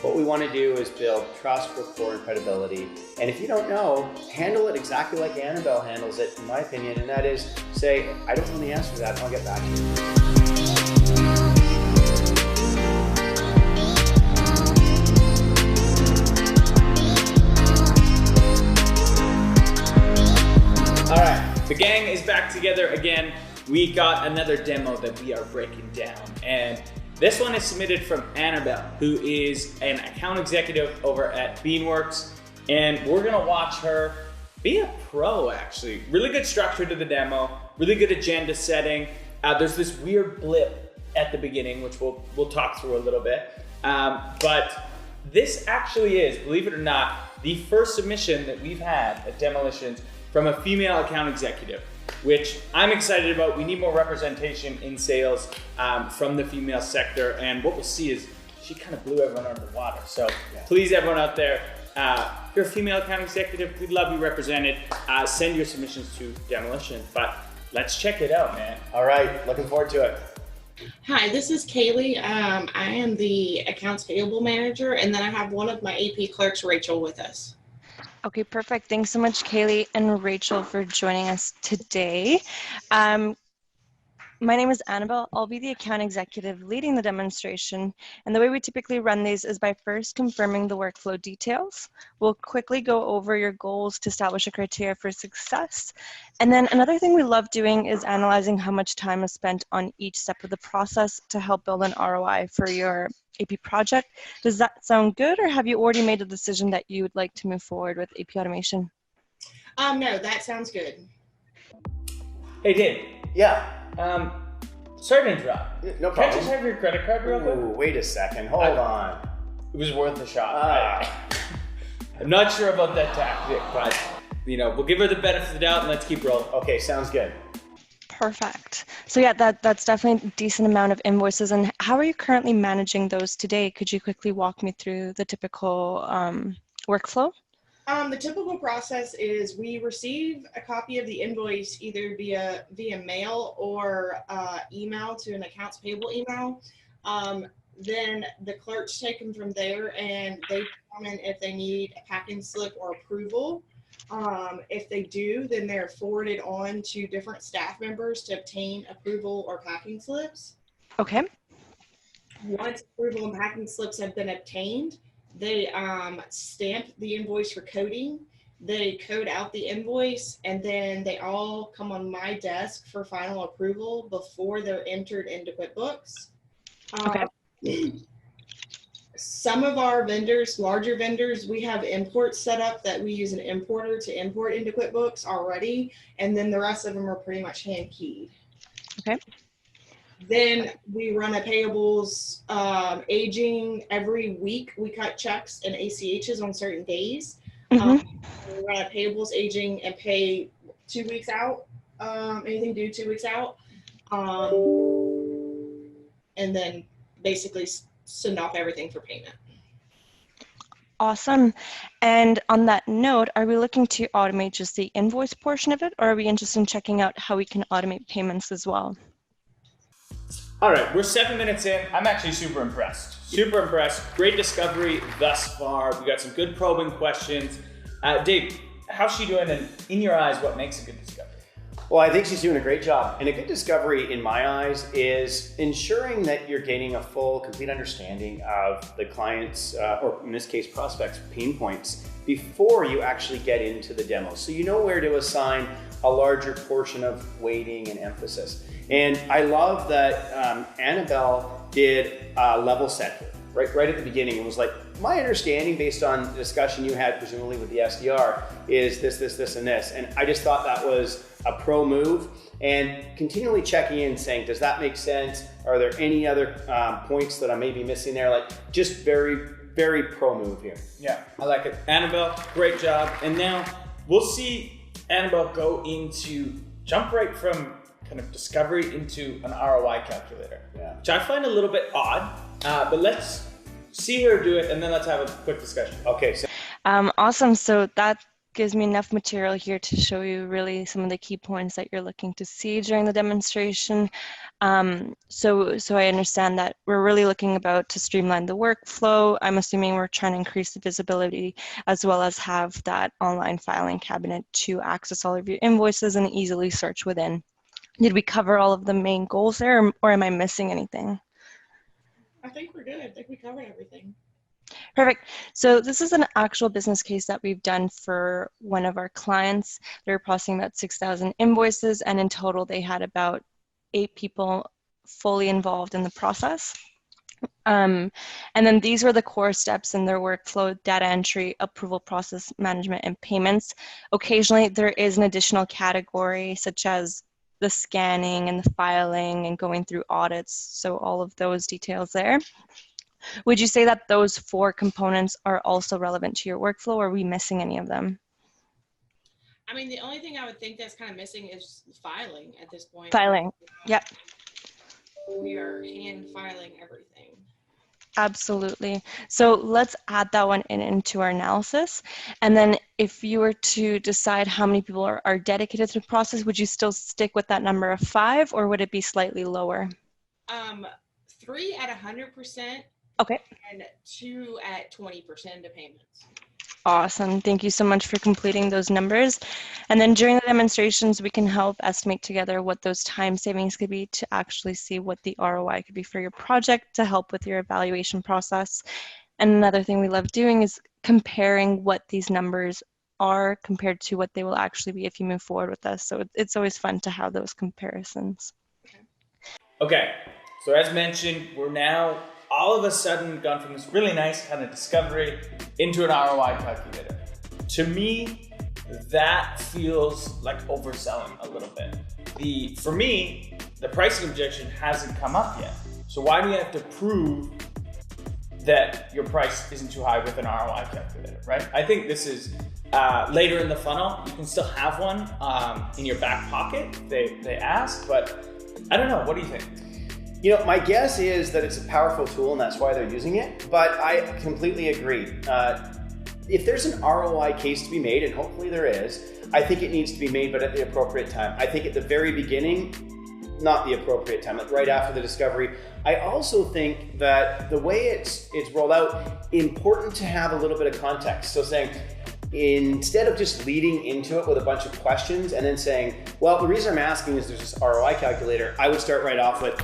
What we want to do is build trust, rapport, and credibility. And if you don't know, handle it exactly like Annabelle handles it, in my opinion, and that is say, I don't know the answer to that, and I'll get back to you. All right, the gang is back together again. We got another demo that we are breaking down, and this one is submitted from Annabelle, who is an account executive over at Beanworks, and we're gonna watch her be a pro, actually. Really good structure to the demo, really good agenda setting. There's this weird blip at the beginning, which we'll talk through a little bit, but this actually is, believe it or not, the first submission that we've had at Demolitions from a female account executive, which I'm excited about. We need more representation in sales from the female sector, and what we'll see is she kind of blew everyone under the water. So please, everyone out there, if you're a female account executive, we'd love you represented. Send your submissions to Demolition, but let's check it out, man. All right, looking forward to it. Hi, this is Kaylee. I am the accounts payable manager, and then I have one of my AP clerks, Rachel, with us. Okay, perfect. Thanks so much, Kaylee and Rachel, for joining us today. My name is Annabelle. I'll be the account executive leading the demonstration. And the way we typically run these is by first confirming the workflow details. We'll quickly go over your goals to establish a criteria for success. And then another thing we love doing is analyzing how much time is spent on each step of the process to help build an ROI for your AP project. Does that sound good, or have you already made a decision that you would like to move forward with AP automation? No, that sounds good. Hey, Dave. Yeah. Sorry to interrupt. No Can I problem. just have your credit card real quick? Ooh, wait a second, hold on. It was worth a shot, right? I'm not sure about that tactic, but we'll give her the benefit of the doubt and let's keep rolling. Okay, sounds good. Perfect. So yeah, that's definitely a decent amount of invoices. And how are you currently managing those today? Could you quickly walk me through the typical workflow? The typical process is we receive a copy of the invoice either via mail or email to an accounts payable email. Then the clerks take them from there and they determine if they need a packing slip or approval. If they do, then they're forwarded on to different staff members to obtain approval or packing slips. Okay. Once approval and packing slips have been obtained, they stamp the invoice for coding. They code out the invoice, and then they all come on my desk for final approval before they're entered into QuickBooks. Okay. Some of our vendors, larger vendors, we have imports set up that we use an importer to import into QuickBooks already, and then the rest of them are pretty much hand keyed. Okay. Then we run a payables aging every week. We cut checks and ACHs on certain days. We run a payables aging and pay 2 weeks out, anything due 2 weeks out. And then basically send off everything for payment. Awesome. And on that note, are we looking to automate just the invoice portion of it, or are we interested in checking out how we can automate payments as well? All right, we're 7 minutes in. I'm actually super impressed. Super impressed. Great discovery thus far. We got some good probing questions. Dave, how's she doing? And in your eyes, what makes a good discovery? Well, I think she's doing a great job. And a good discovery in my eyes is ensuring that you're gaining a full, complete understanding of the client's, or in this case, prospects' pain points before you actually get into the demo. So you know where to assign a larger portion of weighting and emphasis. And I love that Annabelle did a level set here, right at the beginning. It was like, my understanding based on the discussion you had presumably with the SDR is this, and this. And I just thought that was a pro move, and continually checking in saying, does that make sense? Are there any other points that I may be missing there? Like, just very, very pro move here. Yeah, I like it. Annabelle, great job. And now we'll see Annabelle jump right from kind of discovery into an ROI calculator, which I find a little bit odd, but let's see her do it and then let's have a quick discussion. Okay. So Awesome. So that gives me enough material here to show you really some of the key points that you're looking to see during the demonstration. So I understand that we're really looking about to streamline the workflow. I'm assuming we're trying to increase the visibility as well as have that online filing cabinet to access all of your invoices and easily search within. Did we cover all of the main goals there, or am I missing anything? I think we're good. I think we covered everything. Perfect. So this is an actual business case that we've done for one of our clients. They're processing about 6,000 invoices, and in total they had about 8 people fully involved in the process. And then these were the core steps in their workflow: data entry, approval process management, and payments. Occasionally there is an additional category such as the scanning and the filing and going through audits. So all of those details there. Would you say that those 4 components are also relevant to your workflow, or are we missing any of them? I mean, the only thing I would think that's kind of missing is filing at this point. Filing, yep. We are hand filing everything. Absolutely. So let's add that one into our analysis. And then if you were to decide how many people are dedicated to the process, would you still stick with that number of 5, or would it be slightly lower? 3 at 100%. Okay. And 2 at 20% of payments. Awesome. Thank you so much for completing those numbers. And then during the demonstrations, we can help estimate together what those time savings could be to actually see what the ROI could be for your project to help with your evaluation process. And another thing we love doing is comparing what these numbers are compared to what they will actually be if you move forward with us. So it's always fun to have those comparisons. Okay, so as mentioned, we're now all of a sudden gone from this really nice kind of discovery into an ROI calculator. To me, that feels like overselling a little bit. For me, the pricing objection hasn't come up yet. So why do you have to prove that your price isn't too high with an ROI calculator, right? I think this is later in the funnel. You can still have one in your back pocket. They ask, but I don't know. What do you think? You know, my guess is that it's a powerful tool and that's why they're using it, but I completely agree. If there's an ROI case to be made, and hopefully there is, I think it needs to be made, but at the appropriate time. I think at the very beginning, not the appropriate time, like right after the discovery. I also think that the way it's rolled out, important to have a little bit of context. So saying, instead of just leading into it with a bunch of questions and then saying, well, the reason I'm asking is there's this ROI calculator, I would start right off with,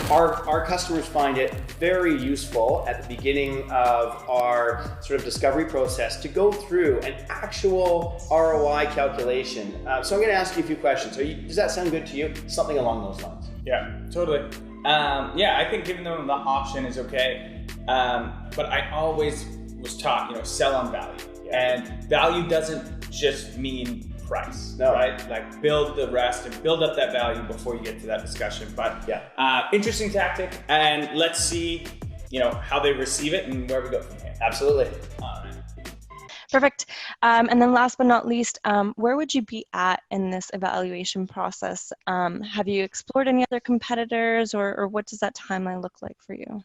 our customers find it very useful at the beginning of our sort of discovery process to go through an actual ROI calculation. So I'm going to ask you a few questions. Does that sound good to you? Something along those lines. Yeah, totally. Yeah, I think giving them the option is okay. But I always was taught, sell on value. And value doesn't just mean price, no. Right? Like build the rest and build up that value before you get to that discussion. But yeah, interesting tactic. And let's see, how they receive it and where we go from here. Absolutely. All right. Perfect. And then last but not least, where would you be at in this evaluation process? Have you explored any other competitors, or what does that timeline look like for you?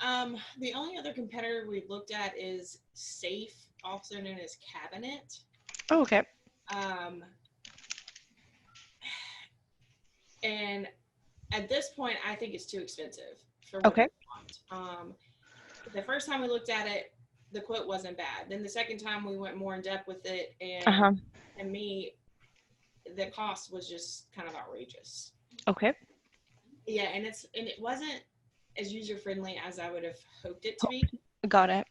The only other competitor we've looked at is Safe, also known as Cabinet. Oh, okay. And at this point, I think it's too expensive for what we want. The first time we looked at it, the quote wasn't bad. Then the second time we went more in depth with it, and the cost was just kind of outrageous. Okay. Yeah, and it wasn't as user friendly as I would have hoped it to be. Got it.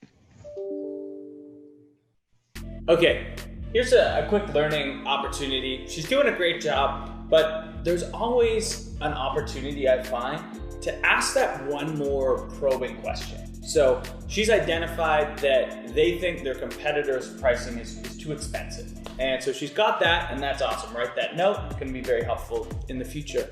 Okay, here's a quick learning opportunity. She's doing a great job, but there's always an opportunity, I find, to ask that one more probing question. So she's identified that they think their competitor's pricing is too expensive. And so she's got that, and that's awesome. Write that note. It's going to be very helpful in the future.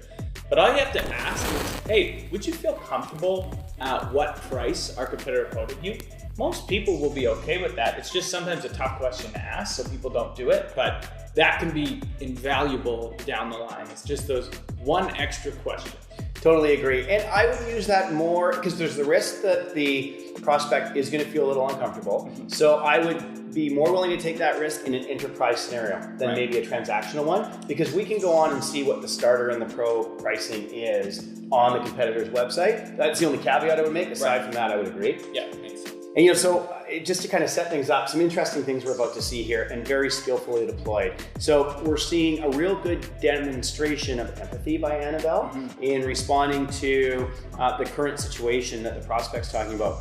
But all you have to ask is, hey, would you feel comfortable at what price our competitor quoted you? Most people will be okay with that. It's just sometimes a tough question to ask, so people don't do it. But that can be invaluable down the line. It's just those one extra question. Totally agree. And I would use that more because there's the risk that the prospect is going to feel a little uncomfortable. So I would be more willing to take that risk in an enterprise scenario than maybe a transactional one, because we can go on and see what the starter and the pro pricing is on the competitor's website. That's the only caveat I would make. Aside from that, I would agree. Yeah, makes sense. And so just to kind of set things up, some interesting things we're about to see here and very skillfully deployed. So we're seeing a real good demonstration of empathy by Annabelle in responding to the current situation that the prospect's talking about.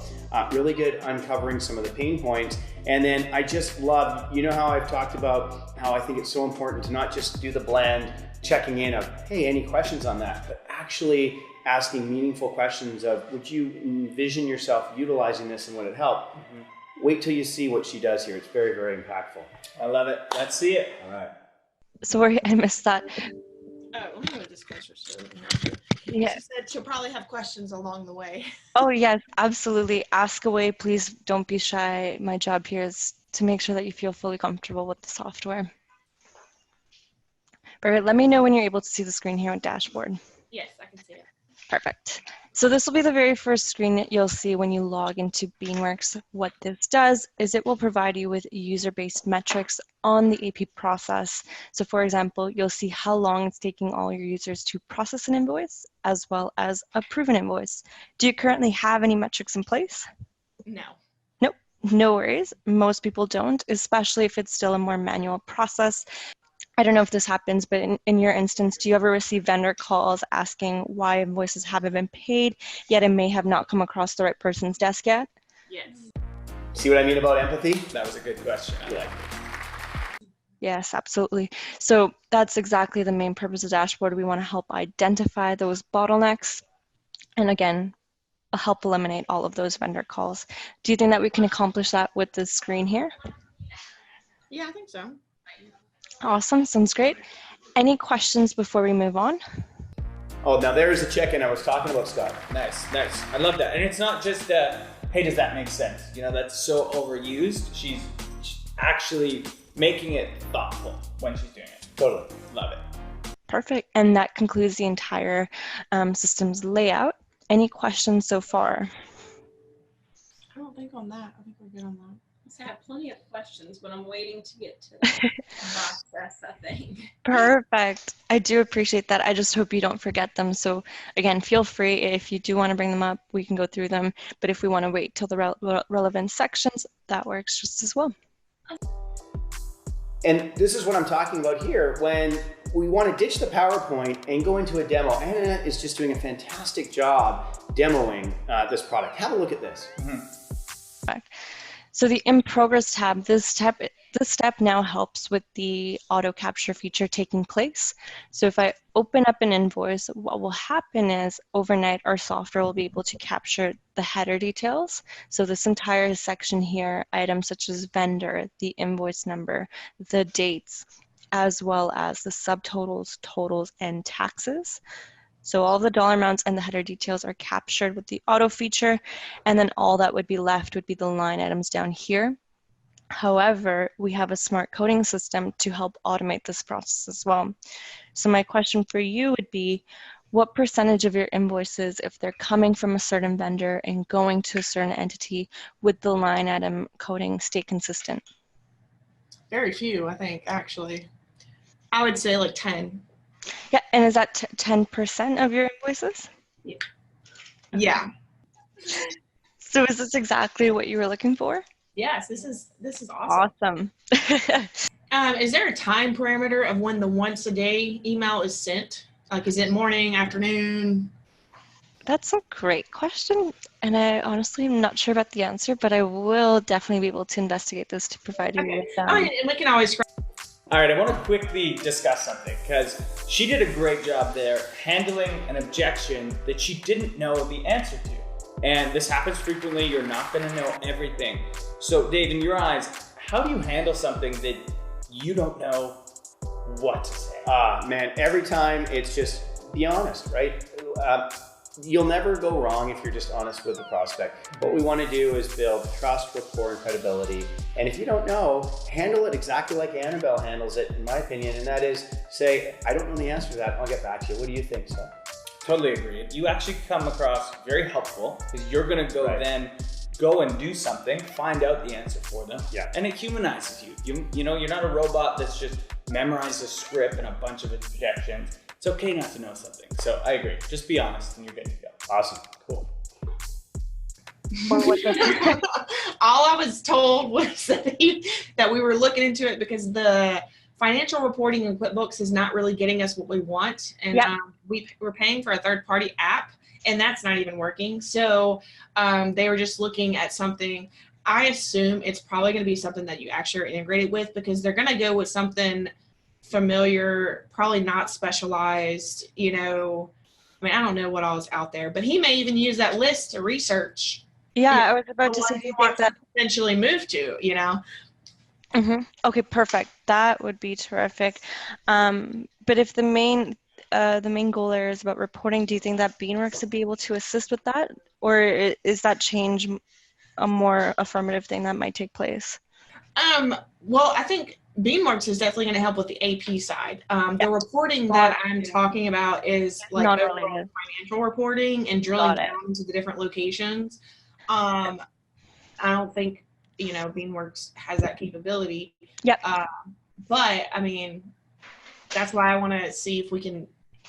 Really good uncovering some of the pain points. And then I just love, how I've talked about how I think it's so important to not just do the bland checking in of, hey, any questions on that, but actually asking meaningful questions of, would you envision yourself utilizing this and would it help? Wait till you see what she does here. It's very, very impactful. I love it. Let's see it. All right. Sorry, I missed that. Oh, let me move this closer. Yeah. She said she'll probably have questions along the way. Oh, yes, absolutely. Ask away. Please don't be shy. My job here is to make sure that you feel fully comfortable with the software. But let me know when you're able to see the screen here on dashboard. Yes, I can see it. Perfect. So this will be the very first screen that you'll see when you log into Beanworks. What this does is it will provide you with user-based metrics on the AP process. So for example, you'll see how long it's taking all your users to process an invoice as well as approve an invoice. Do you currently have any metrics in place? No. Nope, no worries. Most people don't, especially if it's still a more manual process. I don't know if this happens, but in your instance, do you ever receive vendor calls asking why invoices haven't been paid, yet it may have not come across the right person's desk yet? Yes. See what I mean about empathy? That was a good question. I like it. Yes, absolutely. So that's exactly the main purpose of the dashboard. We want to help identify those bottlenecks and again, help eliminate all of those vendor calls. Do you think that we can accomplish that with this screen here? Yeah, I think so. Awesome, sounds great. Any questions before we move on? Oh, now there's a check-in I was talking about, Scott. Nice, nice. I love that. And it's not just, hey, does that make sense? That's so overused. She's actually making it thoughtful when she's doing it. Totally. Love it. Perfect. And that concludes the entire systems layout. Any questions so far? I don't think on that. I think we're good on that. I have plenty of questions, but I'm waiting to get to the process, I think. Perfect. I do appreciate that. I just hope you don't forget them. So again, feel free if you do want to bring them up, we can go through them. But if we want to wait till the relevant sections, that works just as well. And this is what I'm talking about here. When we want to ditch the PowerPoint and go into a demo, Anna is just doing a fantastic job demoing this product. Have a look at this. So the In Progress tab, this step now helps with the auto capture feature taking place. So if I open up an invoice, what will happen is overnight our software will be able to capture the header details. So this entire section here, items such as vendor, the invoice number, the dates, as well as the subtotals, totals, and taxes. So all the dollar amounts and the header details are captured with the auto feature, and then all that would be left would be the line items down here. However, we have a smart coding system to help automate this process as well. So my question for you would be, what percentage of your invoices, if they're coming from a certain vendor and going to a certain entity, would the line item coding stay consistent? Very few, I think, actually. I would say like 10. Yeah, and is that 10% of your invoices? Yeah. So is this exactly what you were looking for? Yes, this is awesome. Awesome. Is there a time parameter of when the once a day email is sent? Like, is it morning, afternoon? That's a great question, and I honestly am not sure about the answer, but I will definitely be able to investigate this to provide you with And we can always. All right, I want to quickly discuss something because she did a great job there handling an objection that she didn't know the answer to. And this happens frequently. You're not going to know everything. So Dave, in your eyes, how do you handle something that you don't know what to say? Man, every time it's just be honest, right? You'll never go wrong if you're just honest with the prospect. What we want to do is build trust, rapport, and credibility. And if you don't know, handle it exactly like Annabelle handles it, in my opinion, and that is say, I don't know the answer to that. I'll get back to you. What do you think, Scott? Totally agree. You actually come across very helpful because you're going to go Right. then go and do something, find out the answer for them, Yeah. and it humanizes you. You know, you're not a robot that's just memorized a script and a bunch of objections. It's okay not to know something. So I agree. Just be honest and you're good to go. Awesome. Cool. Or what All I was told was that we were looking into it because the financial reporting in QuickBooks is not really getting us what we want. And Yeah. we're paying for a third-party app, and that's not even working. So they were just looking at something. I assume it's probably going to be something that you actually are integrated with, because they're going to go with something familiar, probably not specialized, I mean, I don't know what all is out there, but he may even use that list to research. Yeah, I was about to say, do you think that Eventually move to, Okay, perfect. That would be terrific. But if the main goal there is about reporting, do you think that Beanworks would be able to assist with that, or is that change a more affirmative thing that might take place? Well, I think Beanworks is definitely going to help with the AP side. The reporting that I'm talking about is like Not overall related. financial reporting and drilling Got it. down into the different locations. I don't think, Beanworks has that capability. Yep. But I mean, that's why I want to see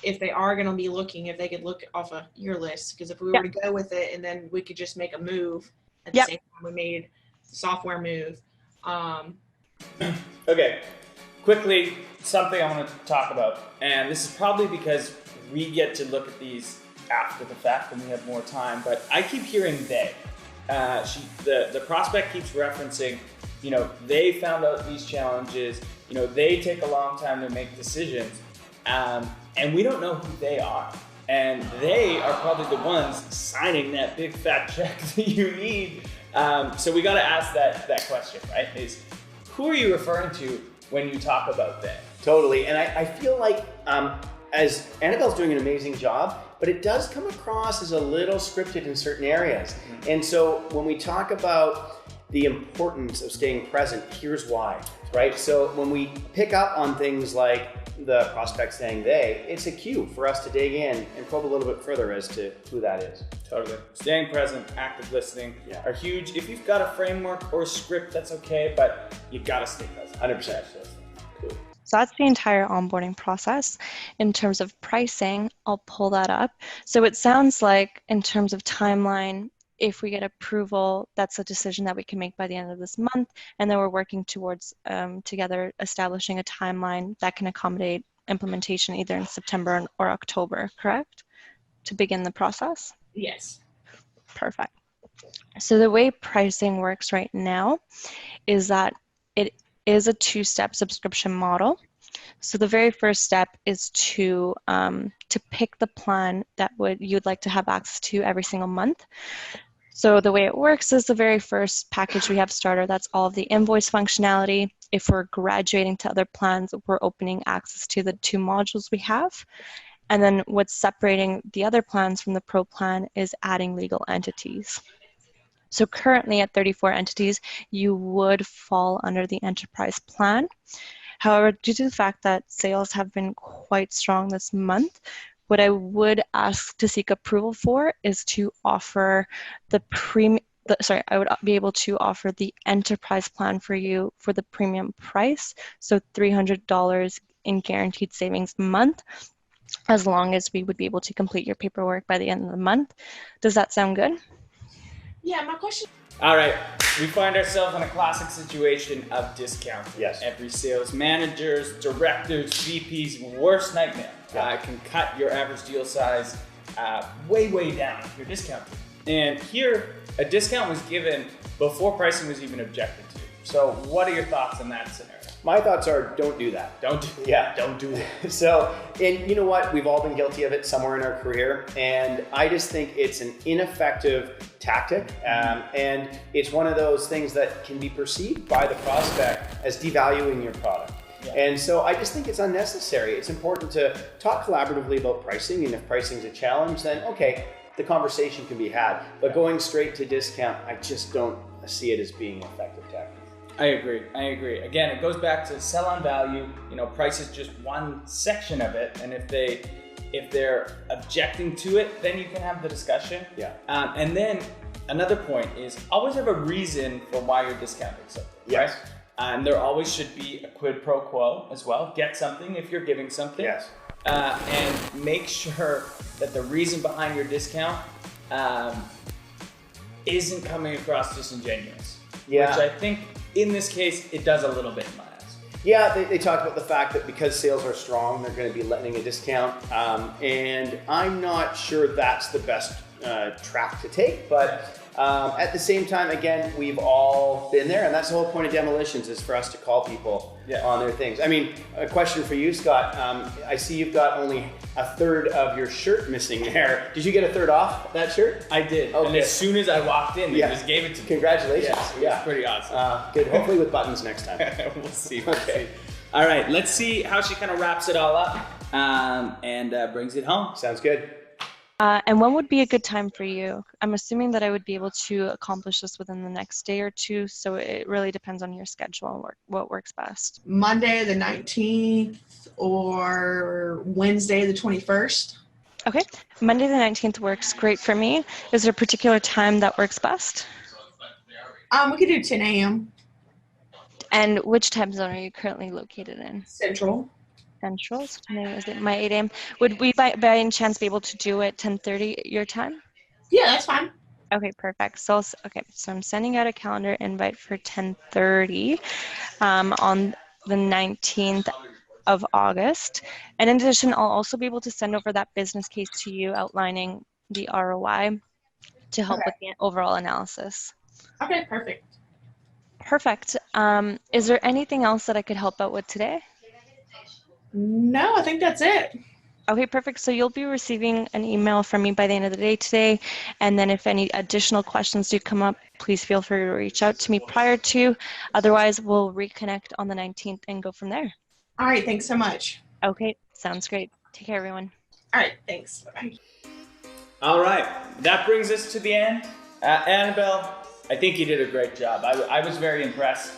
if they are going to be looking, if they could look off of your list. Because if we were to go with it, and then we could just make a move at the same time we made the software move. Okay, quickly, something I want to talk about, and this is probably because we get to look at these after the fact and we have more time, but I keep hearing they. The prospect keeps referencing, they found out these challenges, they take a long time to make decisions, and we don't know who they are. And they are probably the ones signing that big fat check that you need. So we got to ask that question, right? Is who are you referring to when you talk about they? Totally. And I feel like as Annabelle's doing an amazing job, but it does come across as a little scripted in certain areas. Mm-hmm. And so when we talk about the importance of staying present, here's why, right? So when we pick up on things like the prospect saying they, it's a cue for us to dig in and probe a little bit further as to who that is. Totally. Staying present, active listening are huge. If you've got a framework or a script, that's okay, but you gotta stay present. 100%. Cool. So that's the entire onboarding process. In terms of pricing, I'll pull that up. So it sounds like in terms of timeline, if we get approval, that's a decision that we can make by the end of this month. And then we're working towards together establishing a timeline that can accommodate implementation either in September or October, correct? To begin the process? Yes. Perfect. So the way pricing works right now is that it is a two-step subscription model. So the very first step is to pick the plan that you'd like to have access to every single month. So the way it works is the very first package we have starter, that's all of the invoice functionality. If we're graduating to other plans, we're opening access to the 2 modules we have. And then what's separating the other plans from the Pro plan is adding legal entities. So currently at 34 entities, you would fall under the enterprise plan. However, due to the fact that sales have been quite strong this month, what I would ask to seek approval for is to offer I would be able to offer the enterprise plan for you for the premium price, so $300 in guaranteed savings a month, as long as we would be able to complete your paperwork by the end of the month. Does that sound good? Yeah, my question. All right, we find ourselves in a classic situation of discounting. Yes. Every sales managers, directors, VPs, worst nightmare. Can cut your average deal size way down if you're discounting. And here, a discount was given before pricing was even objected to. So what are your thoughts on that scenario? My thoughts are don't do that. Don't do that. So, and you know what? We've all been guilty of it somewhere in our career. And I just think it's an ineffective tactic. And it's one of those things that can be perceived by the prospect as devaluing your product. Yeah. And so I just think it's unnecessary. It's important to talk collaboratively about pricing. And if pricing is a challenge, then okay, the conversation can be had. But going straight to discount, I just don't see it as being an effective tactic. I agree. Again, it goes back to sell on value. Price is just one section of it. And if they If they're objecting to it, then you can have the discussion. Yeah. And then another point is always have a reason for why you're discounting something. Yes. Right? And there always should be a quid pro quo as well. Get something if you're giving something. Yes. And make sure that the reason behind your discount isn't coming across disingenuous. Yeah. Which I think in this case, it does a little bit in my eyes. Yeah, they talked about the fact that because sales are strong, they're going to be letting a discount. And I'm not sure that's the best track to take, but at the same time, again, we've all been there, and that's the whole point of demolitions, is for us to call people on their things. I mean, a question for you, Scott. I see you've got only a third of your shirt missing there. Did you get a third off that shirt? I did. Okay. And as soon as I walked in, they just gave it to me. Congratulations. Yes, it was pretty awesome. Good. Hopefully with buttons next time. We'll see. Okay. All right, let's see how she kind of wraps it all up and brings it home. Sounds good. And when would be a good time for you? I'm assuming that I would be able to accomplish this within the next day or two, so it really depends on your schedule and what works best. Monday the 19th or Wednesday the 21st. Okay, Monday the 19th works great for me. Is there a particular time that works best? We could do 10 a.m. And which time zone are you currently located in? Central. Central, so is it my 8 a.m.? Would we by any chance be able to do it 10:30 your time? Yeah, that's fine. Okay, perfect. So I'm sending out a calendar invite for 10:30 on the 19th of August. And in addition, I'll also be able to send over that business case to you outlining the ROI to help with the overall analysis. Okay, perfect. Perfect. Is there anything else that I could help out with today? No, I think that's it. Okay, perfect. So you'll be receiving an email from me by the end of the day today. And then if any additional questions do come up, please feel free to reach out to me prior to. Otherwise, we'll reconnect on the 19th and go from there. All right, thanks so much. Okay, sounds great. Take care, everyone. All right, thanks. Bye-bye. All right, that brings us to the end. Annabelle, I think you did a great job. I was very impressed.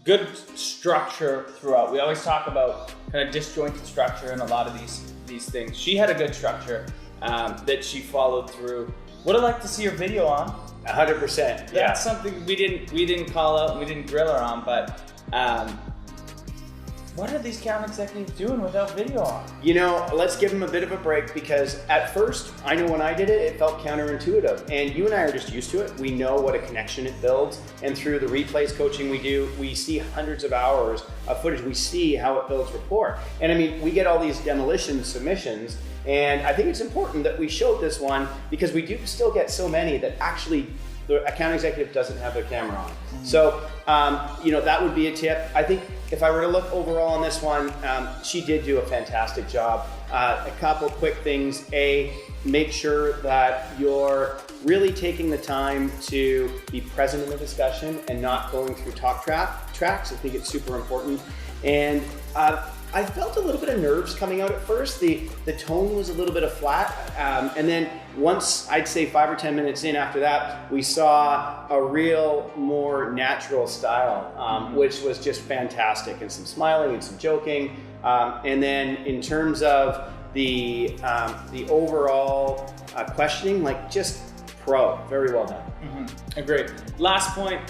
Good structure throughout. We always talk about kind of disjointed structure in a lot of these things. She had a good structure that she followed through. Would have liked to see her video on. 100%. That's something we didn't call out and we didn't grill her on, but what are these account executives doing without video on? Let's give them a bit of a break, because at first, I know when I did it, it felt counterintuitive. And you and I are just used to it. We know what a connection it builds. And through the replays coaching we do, we see hundreds of hours of footage. We see how it builds rapport. And I mean, we get all these demolition submissions. And I think it's important that we showed this one, because we do still get so many that actually the account executive doesn't have their camera on. So, that would be a tip. I think if I were to look overall on this one, she did do a fantastic job. A couple quick things. Make sure that you're really taking the time to be present in the discussion and not going through talk tracks. I think it's super important. And I felt a little bit of nerves coming out at first. The tone was a little bit of flat. And then once, I'd say 5 or 10 minutes in after that, we saw a real more natural style, which was just fantastic, and some smiling and some joking. And then in terms of the overall questioning, just pro, very well done. Agreed. Last point,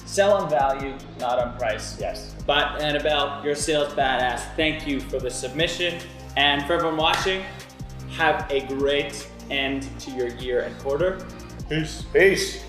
sell on value, not on price. Yes. But Annabelle, you're a sales badass. Thank you for the submission. And for everyone watching, have a great end to your year and quarter. Peace. Peace.